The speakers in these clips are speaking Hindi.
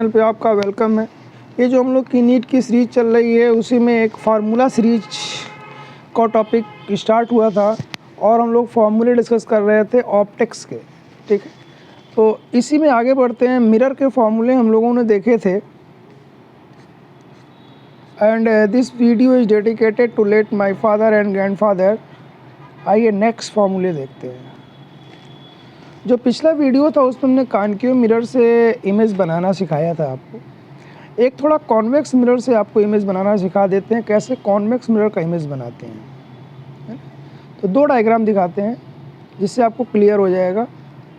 चैनल पे आपका वेलकम है। ये जो हम लोग की नीट की सीरीज चल रही है उसी में एक फार्मूला सीरीज का टॉपिक स्टार्ट हुआ था और हम लोग फार्मूले डिस्कस कर रहे थे ऑप्टिक्स के। ठीक है, तो इसी में आगे बढ़ते हैं। मिरर के फार्मूले हम लोगों ने देखे थे and this video is dedicated to late my father and grandfather. आइए नेक्स्ट फार्मूले देखते हैं। जो पिछला वीडियो था उसमें हमने कॉन्केव मिरर से इमेज बनाना सिखाया था आपको। एक थोड़ा कॉन्वेक्स मिरर से आपको इमेज बनाना सिखा देते हैं, कैसे कॉन्वेक्स मिरर का इमेज बनाते हैं, है ना? तो दो डायग्राम दिखाते हैं जिससे आपको क्लियर हो जाएगा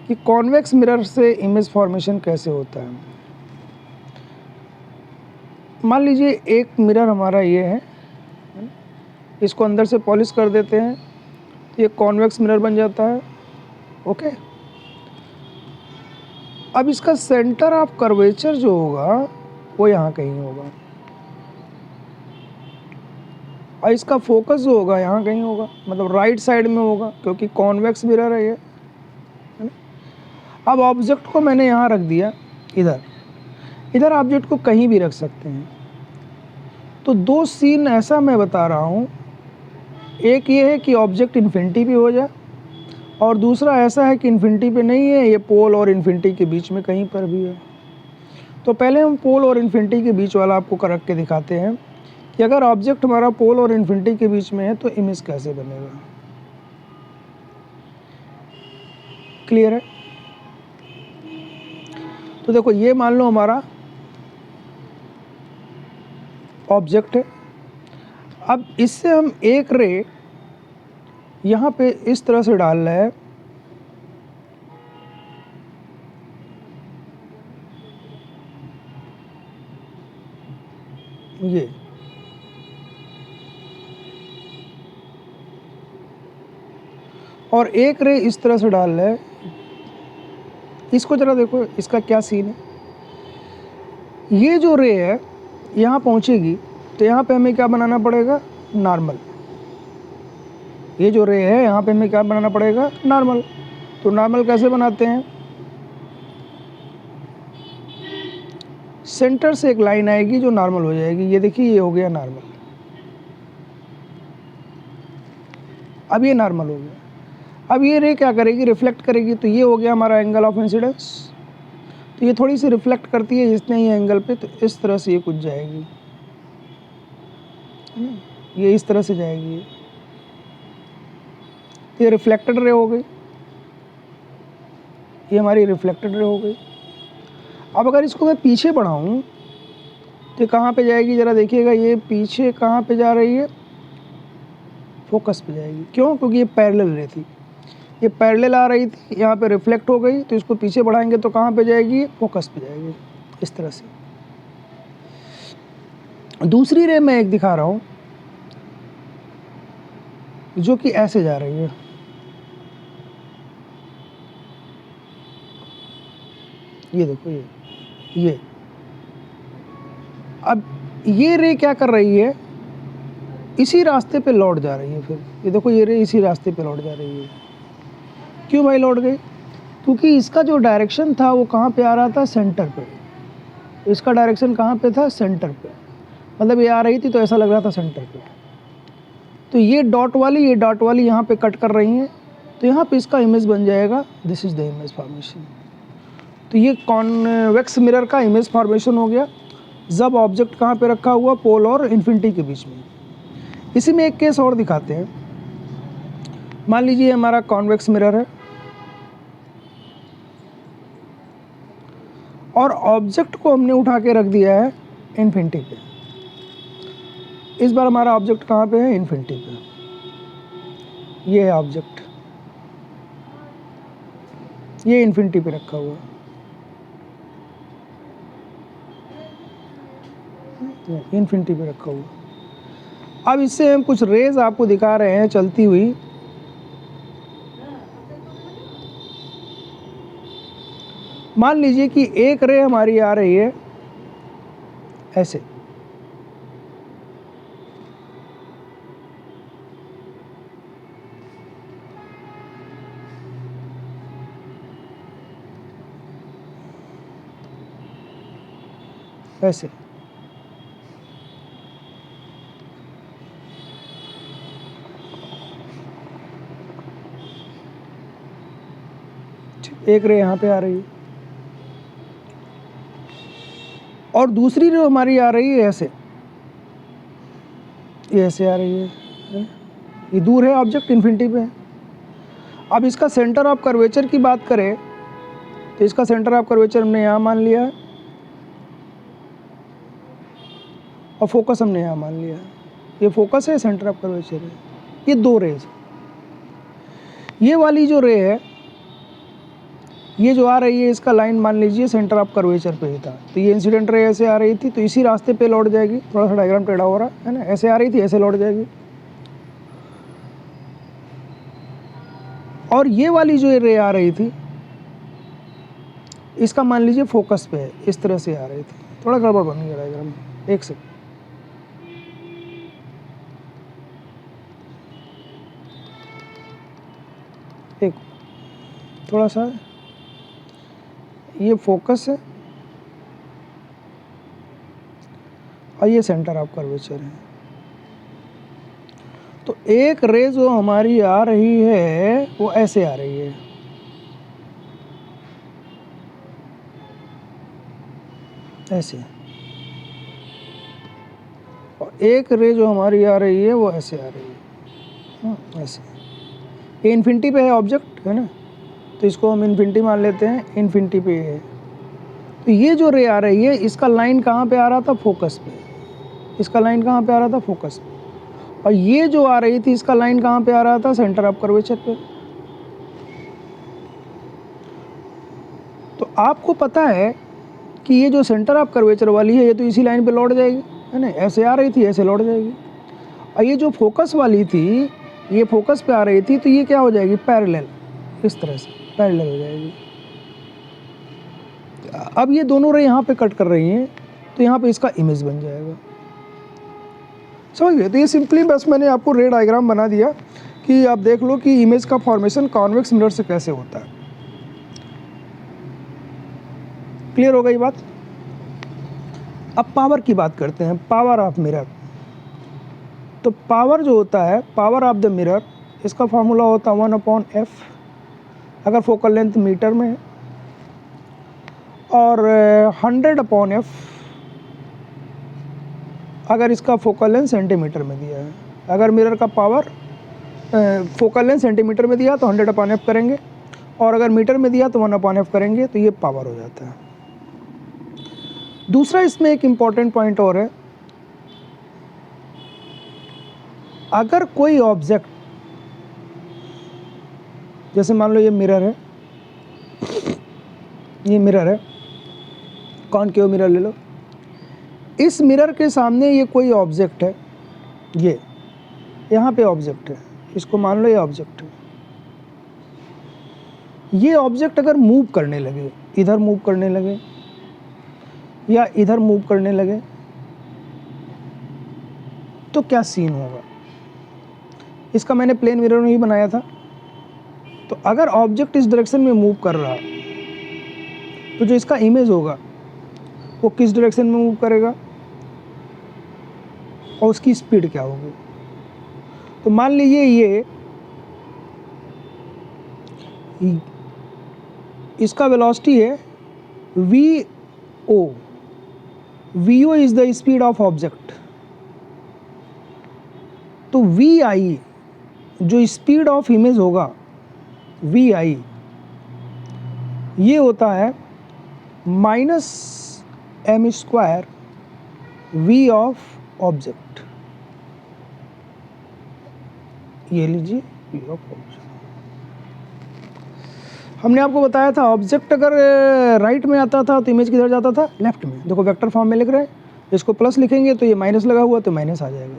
कि कॉन्वेक्स मिरर से इमेज फॉर्मेशन कैसे होता है। मान लीजिए एक मिरर हमारा ये है ना? इसको अंदर से पॉलिश कर देते हैं तो ये कॉन्वेक्स मिरर बन जाता है। ओके, अब इसका सेंटर ऑफ कर्वेचर जो होगा वो यहाँ कहीं होगा और इसका फोकस जो होगा यहाँ कहीं होगा, मतलब राइट साइड में होगा क्योंकि कॉन्वेक्स मिरर है ये, है ना? अब ऑब्जेक्ट को मैंने यहाँ रख दिया, इधर ऑब्जेक्ट को कहीं भी रख सकते हैं। तो दो सीन ऐसा मैं बता रहा हूँ, एक ये है कि ऑब्जेक्ट इन्फिनिटी पे हो जाए और दूसरा ऐसा है कि इन्फिनिटी पे नहीं है, ये पोल और इन्फिनिटी के बीच में कहीं पर भी है। तो पहले हम पोल और इन्फिनिटी के बीच वाला आपको रख के दिखाते हैं कि अगर ऑब्जेक्ट हमारा पोल और इन्फिनिटी के बीच में है तो इमेज कैसे बनेगा। क्लियर है? तो देखो ये मान लो हमारा ऑब्जेक्ट है। अब इससे हम एक रे यहाँ पे इस तरह से डाल रहे हैं, ये और एक रे इस तरह से डाल रहे हैं। इसको जरा देखो, इसका क्या सीन है। ये जो रे है यहाँ पहुँचेगी तो यहाँ पे हमें क्या बनाना पड़ेगा, नॉर्मल। ये जो रे है यहाँ पे हमें क्या बनाना पड़ेगा, नॉर्मल। तो नॉर्मल कैसे बनाते हैं, सेंटर से एक लाइन आएगी जो नॉर्मल हो जाएगी। ये देखिए ये हो गया नॉर्मल, अब ये नॉर्मल हो गया। अब ये रे क्या करेगी, रिफ्लेक्ट करेगी। तो ये हो गया हमारा एंगल ऑफ इंसिडेंस। तो ये थोड़ी सी रिफ्लेक्ट करती है जितने ही एंगल पे, तो इस तरह से ये कुछ जाएगी, ये इस तरह से जाएगी। ये रिफ्लेक्टेड रे हो गई, ये हमारी रिफ्लेक्टेड रे हो गई। अब अगर इसको मैं पीछे बढ़ाऊँ तो कहाँ पे जाएगी, ज़रा देखिएगा। ये पीछे कहाँ पे जा रही है, फोकस पे जाएगी। क्यों? क्योंकि ये पैरेलल रे थी, ये पैरेलल आ रही थी, यहाँ पे रिफ्लेक्ट हो गई। तो इसको पीछे बढ़ाएंगे तो कहाँ पे जाएगी, फोकस पे जाएगी, इस तरह से। दूसरी रे मैं एक दिखा रहा हूँ जो कि ऐसे जा रही है। ये देखो ये अब ये रे क्या कर रही है, इसी रास्ते पे लौट जा रही है। फिर ये देखो ये रे इसी रास्ते पे लौट जा रही है। क्यों भाई लौट गई? क्योंकि इसका जो डायरेक्शन था वो कहाँ पे आ रहा था, सेंटर पे। इसका डायरेक्शन कहाँ पे था, सेंटर पे। मतलब ये आ रही थी तो ऐसा लग रहा था सेंटर पे। तो ये डॉट वाली यहाँ पे कट कर रही हैं, तो यहाँ पे इसका इमेज बन जाएगा। This is the image formation. तो ये कॉन्वेक्स मिरर का इमेज फॉर्मेशन हो गया जब ऑब्जेक्ट कहाँ पे रखा हुआ, पोल और इन्फिनिटी के बीच में। इसी में एक केस और दिखाते हैं। मान लीजिए हमारा कॉन्वेक्स मिरर है और ऑब्जेक्ट को हमने उठा के रख दिया है इन्फिनिटी पे। इस बार हमारा ऑब्जेक्ट कहाँ पे है, इन्फिनिटी पे। ये है ऑब्जेक्ट, ये इन्फिनिटी पे रखा हुआ है, इन्फिनिटी पे रखा हुआ। अब इससे हम कुछ रेज आपको दिखा रहे हैं चलती हुई। मान लीजिए कि एक रे हमारी आ रही है ऐसे, ऐसे। एक रे यहाँ पे आ रही है और दूसरी रे हमारी आ रही है ऐसे, ये ऐसे आ रही है। ये दूर है, ऑब्जेक्ट इन्फिनिटी पे है। अब इसका सेंटर ऑफ कर्वेचर की बात करें तो इसका सेंटर ऑफ कर्वेचर हमने यहाँ मान लिया है और फोकस हमने यहाँ मान लिया है। ये फोकस है, सेंटर ऑफ कर्वेचर है। ये दो रेज, ये वाली जो रे है ये जो आ रही है इसका लाइन मान लीजिए सेंटर ऑफ कर्वेचर पे ही था, तो ये इंसिडेंट रे ऐसे आ रही थी तो इसी रास्ते पे लौट जाएगी। थोड़ा सा डायग्राम टेढ़ा हो रहा है ना, ऐसे आ रही थी ऐसे लौट जाएगी। और ये वाली जो रे आ रही थी इसका मान लीजिए फोकस पे है, इस तरह से आ रही थी। थोड़ा गड़बड़ बन गया डायग्राम, एक सेकंड। एक थोड़ा सा, ये फोकस है और ये सेंटर ऑफ कर्वेचर है। तो एक रे जो हमारी आ रही है वो ऐसे आ रही है, ऐसे। और एक रे जो हमारी आ रही है वो ऐसे आ रही है, ऐसे। ये इन्फिनिटी पे है ऑब्जेक्ट, है ना, तो इसको हम इन्फिनिटी मान लेते हैं, इन्फिनिटी पे है। तो ये जो रे आ रही है इसका लाइन कहाँ पे आ रहा था, फोकस पे। इसका लाइन कहाँ पे आ रहा था, फोकस पे। और ये जो आ रही थी इसका लाइन कहाँ पे आ रहा था, सेंटर ऑफ कर्वेचर पे। तो आपको पता है कि ये जो सेंटर ऑफ कर्वेचर वाली है ये तो इसी लाइन पे लौट जाएगी, है ना, ऐसे आ रही थी ऐसे लौट जाएगी। और ये जो फोकस वाली थी ये फोकस पे आ रही थी तो ये क्या हो जाएगी, पैरेलल, इस तरह से पैरेलल हो जाएगी। अब ये दोनों रे यहाँ पे कट कर रही हैं तो यहाँ पे इसका इमेज बन जाएगा, समझ गए। तो ये सिंपली बस मैंने आपको रे डायग्राम बना दिया कि आप देख लो कि इमेज का फॉर्मेशन कॉन्वेक्स मिरर से कैसे होता है। क्लियर हो गई बात। अब पावर की बात करते हैं, पावर ऑफ मिरर। तो पावर जो होता है, पावर ऑफ द मिरर, इसका फार्मूला होता है 1/f अगर फोकल लेंथ मीटर में है, और 100/f अगर इसका फोकल लेंथ सेंटीमीटर में दिया है। अगर मिरर का पावर फोकल लेंथ सेंटीमीटर में दिया तो 100/f करेंगे, और अगर मीटर में दिया तो 1/f करेंगे, तो ये पावर हो जाता है। दूसरा इसमें एक इम्पॉर्टेंट पॉइंट और है, अगर कोई ऑब्जेक्ट, जैसे मान लो ये मिरर है, ये मिरर है, कॉनकेव मिरर ले लो, इस मिरर के सामने ये कोई ऑब्जेक्ट है, ये यहाँ पे ऑब्जेक्ट है, इसको मान लो ये ऑब्जेक्ट है। ये ऑब्जेक्ट अगर मूव करने लगे, इधर मूव करने लगे या इधर मूव करने लगे, तो क्या सीन होगा। इसका मैंने प्लेन मिरर में ही बनाया था। तो अगर ऑब्जेक्ट इस डायरेक्शन में मूव कर रहा तो जो इसका इमेज होगा वो किस डायरेक्शन में मूव करेगा और उसकी स्पीड क्या होगी। तो मान लीजिए ये इसका वेलोसिटी है VO, VO is the speed of object. तो VI जो स्पीड ऑफ इमेज होगा, VI ये होता है -m² V ऑफ ऑब्जेक्ट। ये लीजिए V ऑफ ऑब्जेक्ट। हमने आपको बताया था ऑब्जेक्ट अगर राइट में आता था तो इमेज किधर जाता था, लेफ्ट में। देखो वेक्टर फॉर्म में लिख रहे हैं, इसको प्लस लिखेंगे तो ये माइनस लगा हुआ तो माइनस आ जाएगा।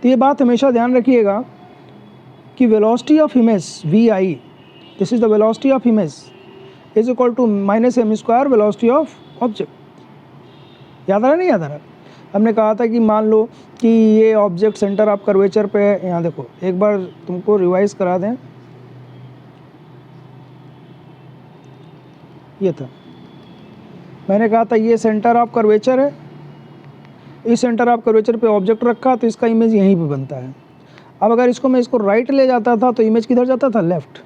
तो ये बात हमेशा ध्यान रखिएगा कि velocity of image VI, this is the velocity of image, is equal to -m² velocity of object. याद आ रहा नहीं याद आ रहा। हमने कहा था कि मान लो कि ये ऑब्जेक्ट सेंटर ऑफ कर्वेचर पे है। यहाँ देखो एक बार तुमको रिवाइज करा दें, ये था मैंने कहा था ये सेंटर ऑफ कर्वेचर है, इस सेंटर ऑफ कर्वेचर पे ऑब्जेक्ट रखा तो इसका इमेज यहीं पे बनता है। अब अगर इसको मैं इसको राइट ले जाता था तो इमेज किधर जाता था, लेफ्ट।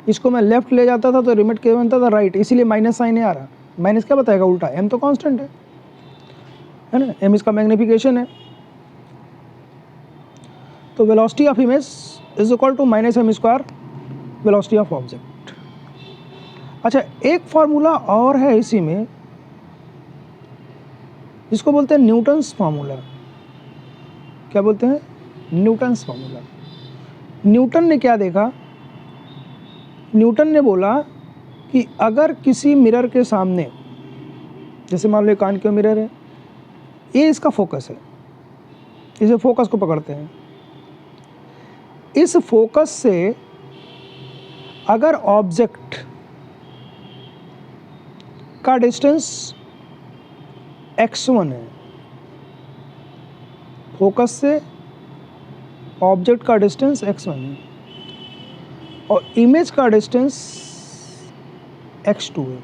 इसको मैं लेफ्ट ले जाता था तो इमेज किधर बनता था, राइट। इसीलिए माइनस साइन आ रहा। माइनस क्या बताएगा, उल्टा। एम तो कांस्टेंट है ना, एम इसका मैग्निफिकेशन है। तो velocity of image is equal to minus m square velocity of object. अच्छा, एक फार्मूला और है इसी में जिसको बोलते हैं न्यूटन्स फार्मूला। क्या बोलते हैं, न्यूटन्स फार्मूला। न्यूटन ने क्या देखा, न्यूटन ने बोला कि अगर किसी मिरर के सामने, जैसे मान लो कान का मिरर है, ये इसका फोकस है, इसे फोकस को पकड़ते हैं। इस फोकस से अगर ऑब्जेक्ट का डिस्टेंस x1 है, फोकस से ऑब्जेक्ट का डिस्टेंस x1 है और इमेज का डिस्टेंस x2 है।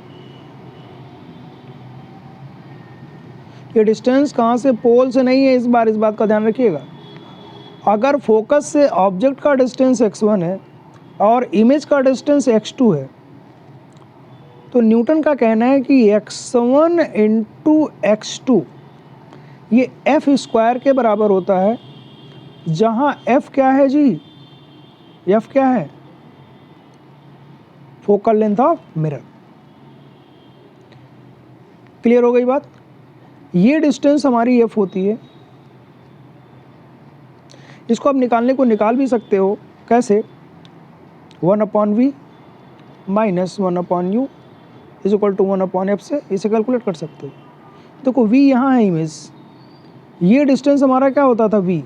ये डिस्टेंस कहाँ से, पोल से नहीं है, इस बात का ध्यान रखिएगा। अगर फोकस से ऑब्जेक्ट का डिस्टेंस x1 है और इमेज का डिस्टेंस x2 है, तो न्यूटन का कहना है कि x1 इंटू x2 ये एफ स्क्वायर के बराबर होता है, जहाँ एफ क्या है जी, एफ क्या है, focal length of mirror. Clear हो गई बात। ये डिस्टेंस हमारी एफ होती है। इसको आप निकालने को निकाल भी सकते हो, कैसे, 1/v minus 1/u is equal to 1/f से इसे कैलकुलेट कर सकते हो। देखो v यहाँ है इमेज, ये डिस्टेंस हमारा क्या होता था v,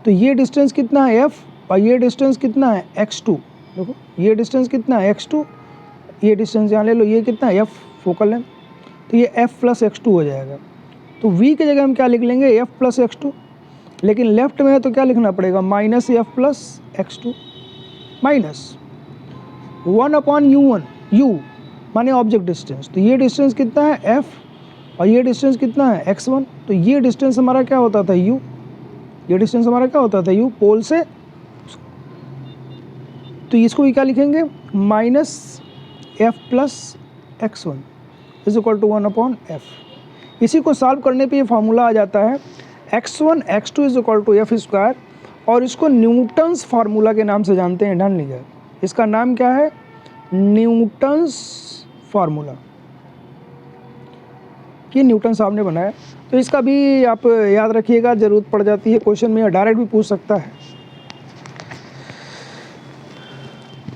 तो ये डिस्टेंस कितना है f और ये डिस्टेंस कितना है x2। देखो ये डिस्टेंस कितना है x2, ये डिस्टेंस यहाँ ले लो, ये कितना है f फोकल लेंथ, तो ये f प्लस x2 हो जाएगा। तो v की जगह हम क्या लिख लेंगे, f प्लस x2, लेकिन लेफ्ट में है तो क्या लिखना पड़ेगा, minus f plus x2 minus 1/u1, u माने ऑब्जेक्ट डिस्टेंस। तो ये डिस्टेंस कितना है f और ये डिस्टेंस कितना है x1, तो ये डिस्टेंस हमारा क्या होता था u, ये डिस्टेंस हमारा क्या होता था u पोल से। तो इसको भी क्या लिखेंगे, minus f plus x1 is equal to 1/f। इसी को सॉल्व करने पे ये फार्मूला आ जाता है x1 x2 is equal to F square, और इसको न्यूटन्स फार्मूला के नाम से जानते हैं। ध्यान लीजिए, इसका नाम क्या है, न्यूटन्स फार्मूला। ये न्यूटन साहब ने बनाया, तो इसका भी आप याद रखिएगा, ज़रूरत पड़ जाती है क्वेश्चन में, डायरेक्ट भी पूछ सकता है।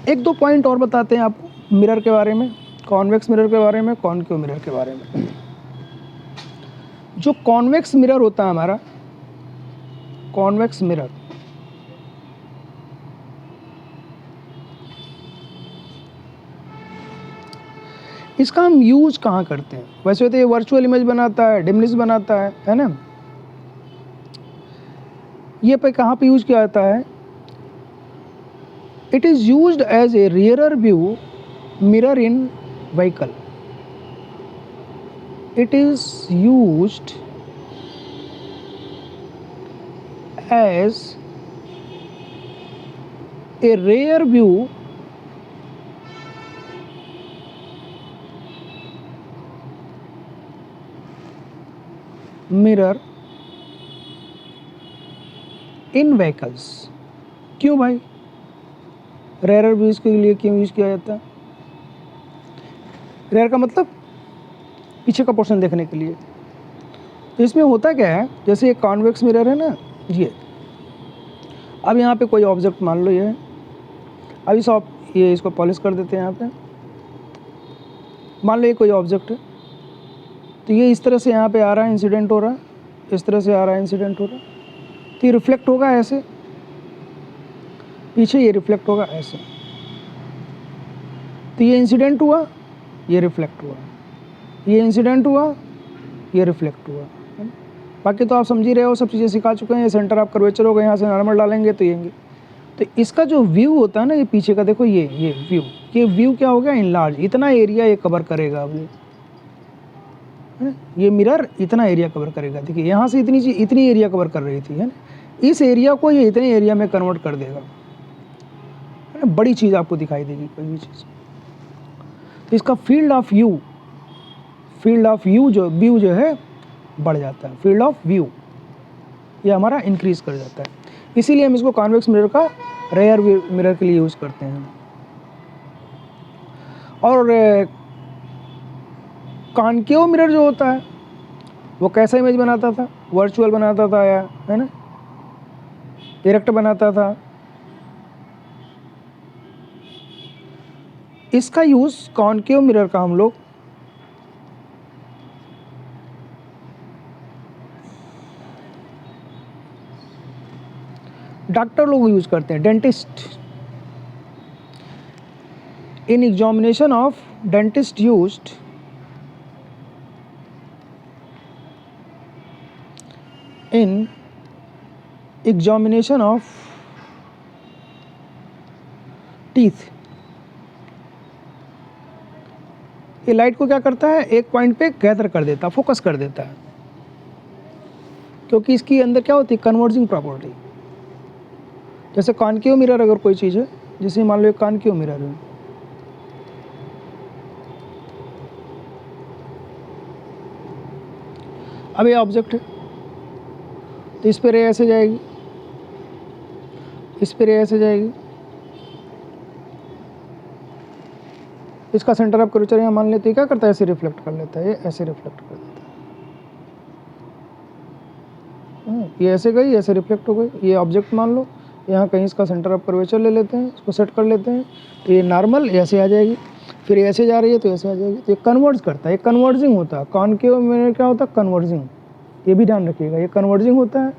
एक दो पॉइंट और बताते हैं आपको मिरर के बारे में, कॉन्वेक्स मिरर के बारे में, कॉनकेव मिरर के बारे में। जो कॉन्वेक्स मिरर होता है हमारा, कॉन्वेक्स मिरर, इसका हम यूज कहाँ करते हैं, वैसे तो ये वर्चुअल इमेज बनाता है, डिमनिश बनाता है ना। ये पे कहाँ पे यूज किया जाता है, it is used as a rear view mirror in vehicle. It is used as a rear view mirror in vehicles. क्यों भाई, रेयर व्यूज के लिए क्यों यूज किया जाता है, रेयर का मतलब पीछे का पोर्शन देखने के लिए। तो इसमें होता क्या है, जैसे एक कॉन्वेक्स मिरर है ना ये, अब यहाँ पे कोई ऑब्जेक्ट मान लो ये है, अभी सब ये इसको पॉलिश कर देते हैं। यहाँ पे मान लो ये कोई ऑब्जेक्ट है, तो ये इस तरह से यहाँ पे आ रहा है, इंसिडेंट हो रहा है, इस तरह से आ रहा है, इंसिडेंट हो रहा है, तो ये रिफ्लेक्ट होगा ऐसे, पीछे ये रिफ्लेक्ट होगा ऐसे। तो ये इंसिडेंट हुआ, ये रिफ्लेक्ट हुआ, ये इंसिडेंट हुआ, ये रिफ्लेक्ट हुआ। बाकी तो आप समझ ही रहे हो, सब चीज़ें सिखा चुके हैं। ये सेंटर ऑफ कर्वेचर होगा, यहाँ से नॉर्मल डालेंगे तो ये। तो इसका जो व्यू होता है ना, ये पीछे का देखो, ये व्यू, ये व्यू क्या हो गया, इनलार्ज, इतना एरिया ये कवर करेगा। अब ये मिरर इतना एरिया कवर करेगा। देखिए यहाँ से इतनी चीज, इतनी एरिया कवर कर रही थी, है ना, इस एरिया को ये इतने एरिया में कन्वर्ट कर देगा, है ना, बड़ी चीज़ आपको दिखाई देगी कोई भी चीज़। तो इसका फील्ड ऑफ व्यू जो व्यू जो है बढ़ जाता है, फील्ड ऑफ व्यू ये हमारा इंक्रीज कर जाता है। इसीलिए हम इसको कॉन्वेक्स मिरर का रेयर मिरर के लिए यूज़ करते हैं। और कॉनकेव मिरर जो होता है वो कैसा इमेज बनाता था, वर्चुअल बनाता था या, है ना, डायरेक्ट बनाता था। इसका यूज़ कॉनकेव मिरर का हम लोग डॉक्टर लोग यूज करते हैं, dentist. In examination of dentist used in examination of teeth, ये लाइट को क्या करता है, एक पॉइंट पे गैदर कर देता, फोकस कर देता है, क्योंकि इसकी अंदर क्या होती है, कन्वर्जिंग प्रॉपर्टी। जैसे कॉनकेव मिरर अगर कोई चीज़ है, जैसे मान लो एक कॉनकेव मिरर है, अब ये ऑब्जेक्ट है, तो इस पे रे ऐसे जाएगी, इस पे रे ऐसे जाएगी, इसका सेंटर ऑफ कर्वेचर यहाँ मान लेते हैं, क्या करता है, ऐसे रिफ्लेक्ट कर लेता है, ये ऐसे रिफ्लेक्ट कर देता है, ये ऐसे गई, ऐसे रिफ्लेक्ट हो गई। ये ऑब्जेक्ट मान लो, यहाँ कहीं इसका सेंटर ऑफ कर्वेचर ले लेते हैं, इसको सेट कर लेते हैं, तो ये नॉर्मल ऐसे आ जाएगी, फिर ऐसे जा रही है तो ऐसे आ जाएगी। तो ये कन्वर्ज करता है, ये कन्वर्जिंग होता है। कॉनकेव मिरर क्या होता है, कन्वर्जिंग, ये भी ध्यान रखिएगा, ये कन्वर्जिंग होता है।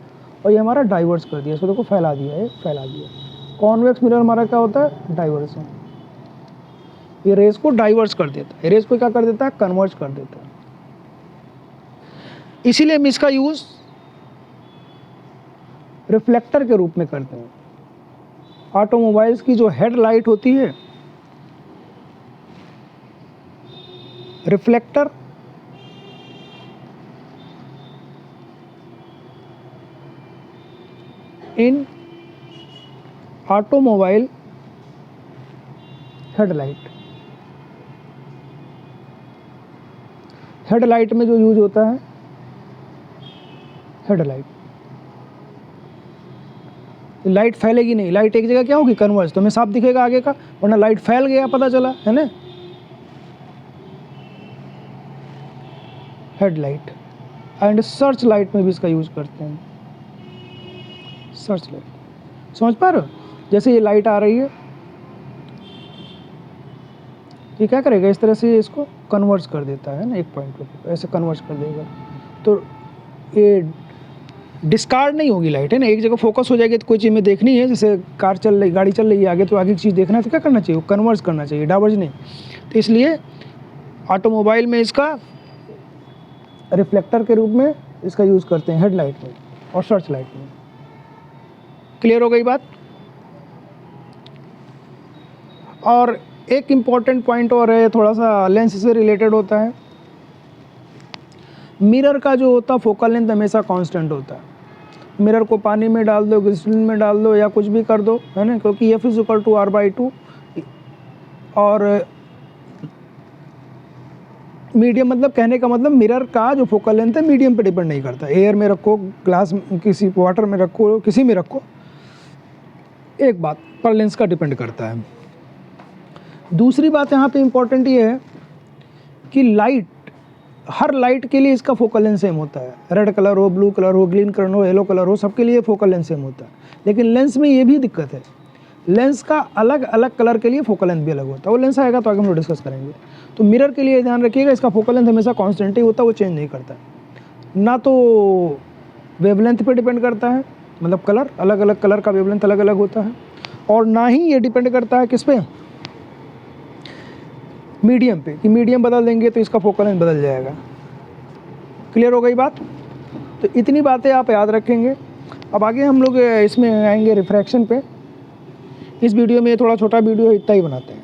और ये हमारा डाइवर्स कर दिया, इसको देखो फैला दिया, ये फैला दिया। कॉन्वेक्स मिरर हमारा क्या होता है, डाइवर्सन, ये रेस को डाइवर्स कर देता है, रेस को क्या कर देता है, कन्वर्ज कर देता है। इसीलिए हम इसका यूज रिफ्लेक्टर के रूप में करते हैं। ऑटोमोबाइल्स की जो हेडलाइट होती है, रिफ्लेक्टर इन ऑटोमोबाइल हेडलाइट, हेडलाइट में जो यूज होता है, हेडलाइट, लाइट फैलेगी नहीं, लाइट एक जगह क्या होगी, कन्वर्ज, तो हमें साफ दिखेगा आगे का, वरना लाइट फैल गया पता चला, है ना। हेडलाइट एंड सर्च लाइट में भी इसका यूज करते हैं, सर्च लाइट, समझ पा रहे हो। जैसे ये लाइट आ रही है, ये क्या करेगा, इस तरह से इसको कन्वर्ज कर देता है ना, एक पॉइंट पे ऐसे कन्वर्ज कर देगा, तो ये डिस्कार्ड नहीं होगी लाइट, है ना, एक जगह फोकस हो जाएगी। तो कोई चीज़ में देखनी है, जैसे कार चल रही, गाड़ी चल रही है आगे, तो आगे की चीज़ देखना है तो क्या करना चाहिए, वो कन्वर्ज करना चाहिए, डाइवर्ज नहीं। तो इसलिए ऑटोमोबाइल में इसका रिफ्लेक्टर के रूप में इसका यूज़ करते हैं, हेडलाइट में और सर्च लाइट में। क्लियर हो गई बात। और एक इम्पॉर्टेंट पॉइंट और है, थोड़ा सा लेंस से रिलेटेड होता है। मिरर का जो होता है फोकल लेंथ हमेशा कांस्टेंट होता है। मिरर को पानी में डाल दो, ग्लिसरीन में डाल दो, या कुछ भी कर दो, है ना, क्योंकि F = R/2 और मीडियम, मतलब कहने का मतलब मिरर का जो फोकल लेंथ है मीडियम पे डिपेंड नहीं करता। एयर में रखो, ग्लास, किसी वाटर में रखो, किसी में रखो, एक बात पर लेंस का डिपेंड करता है। दूसरी बात यहाँ पे इम्पोर्टेंट ये है कि लाइट, हर लाइट के लिए इसका फोकल लेंथ सेम होता है। रेड कलर हो, ब्लू कलर हो, ग्रीन कलर हो, येलो कलर हो, सबके लिए फोकल लेंथ सेम होता है। लेकिन लेंस में ये भी दिक्कत है, लेंस का अलग अलग कलर के लिए फोकल लेंथ भी अलग होता है। वो लेंस आएगा तो आगे हम लोग डिस्कस करेंगे। तो मिरर के लिए ध्यान रखिएगा, इसका फोकल लेंथ हमेशा कांस्टेंट ही होता है, वो चेंज नहीं करता है। ना तो वेवलेंथ पे डिपेंड करता है, मतलब कलर, अलग अलग कलर का वेवलेंथ अलग अलग होता है, और ना ही ये डिपेंड करता है किस पे, मीडियम पे, कि मीडियम बदल देंगे तो इसका फोकल लेंथ बदल जाएगा। क्लियर हो गई बात। तो इतनी बातें आप याद रखेंगे। अब आगे हम लोग इसमें आएंगे रिफ्रैक्शन पे। इस वीडियो में थोड़ा छोटा वीडियो इतना ही बनाते हैं।